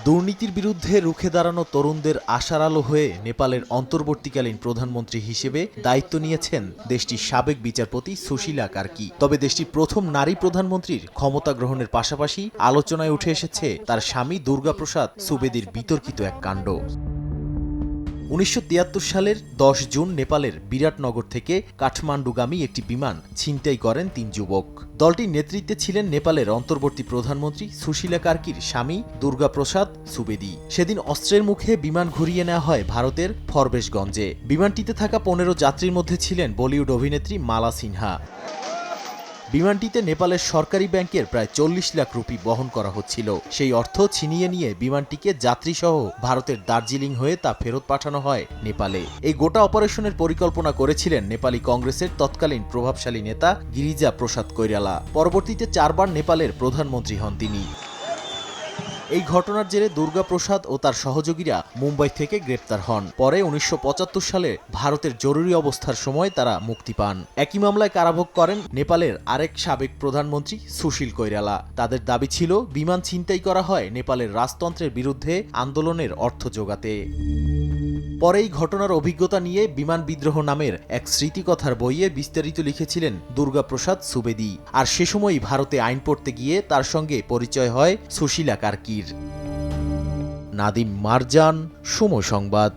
দুর্নীতির বিরুদ্ধে রুখে দাঁড়ানো তরুণদের আশার আলো হয়ে নেপালের অন্তর্বর্তীকালীন প্রধানমন্ত্রী হিসেবে দায়িত্ব নিয়েছেন দেশটির সাবেক বিচারপতি সুশীলা কার্কি। তবে দেশটির প্রথম নারী প্রধানমন্ত্রীর ক্ষমতা গ্রহণের পাশাপাশি আলোচনায় উঠে এসেছে তার স্বামী দুর্গাপ্রসাদ সুবেদীর বিতর্কিত এক কাণ্ড। ১৯৭৩ সালের ১০ জুন নেপালের বিরাটনগর থেকে কাঠমান্ডুগামী একটি বিমান ছিনতাই করেন ৩ যুবক। দলটির নেতৃত্বে ছিলেন নেপালের অন্তর্বর্তী প্রধানমন্ত্রী সুশীলা কার্কির স্বামী দুর্গাপ্রসাদ সুবেদী। সেদিন অস্ত্রের মুখে বিমান ঘুরিয়ে নেওয়া হয় ভারতের ফরবেশগঞ্জে। বিমানটিতে থাকা ১৫ যাত্রীর মধ্যে ছিলেন বলিউড অভিনেত্রী মালা সিনহা। বিমানটিতে নেপালের সরকারি ব্যাংকের প্রায় ৪০ লাখ রুপি বহন করা হচ্ছিল। সেই অর্থ ছিনিয়ে নিয়ে বিমানটিকে যাত্রীসহ ভারতের দার্জিলিং হয়ে তা ফেরত পাঠানো হয় নেপালে। এই গোটা অপারেশনের পরিকল্পনা করেছিলেন নেপালি কংগ্রেসের তৎকালীন প্রভাবশালী নেতা গিরিজা প্রসাদ কৈরালা। পরবর্তীতে ৪ বার নেপালের প্রধানমন্ত্রী হন তিনি। এই ঘটনার জেরে দুর্গাপ্রসাদ ও তার সহযোগীরা মুম্বাই থেকে গ্রেপ্তার হন। পরে ১৯৭৫ সালে ভারতের জরুরি অবস্থার সময় তারা মুক্তি পান। একই মামলায় কারাভোগ করেন নেপালের আরেক সাবেক প্রধানমন্ত্রী সুশীল কৈরালা। তাদের দাবি ছিল বিমান ছিনতাই করা হয় নেপালের রাজতন্ত্রের বিরুদ্ধে আন্দোলনের অর্থ জোগাতে। পরে এই ঘটনার অভিজ্ঞতা নিয়ে বিমান বিদ্রোহ নামের এক স্মৃতিকথার বইয়ে বিস্তারিত লিখেছিলেন দুর্গাপ্রসাদ সুবেদী। আর সে সময়ই ভারতে আইন পড়তে গিয়ে তার সঙ্গে পরিচয় হয় সুশীলা কার্কির। নাদিম মারজান, সময় সংবাদ।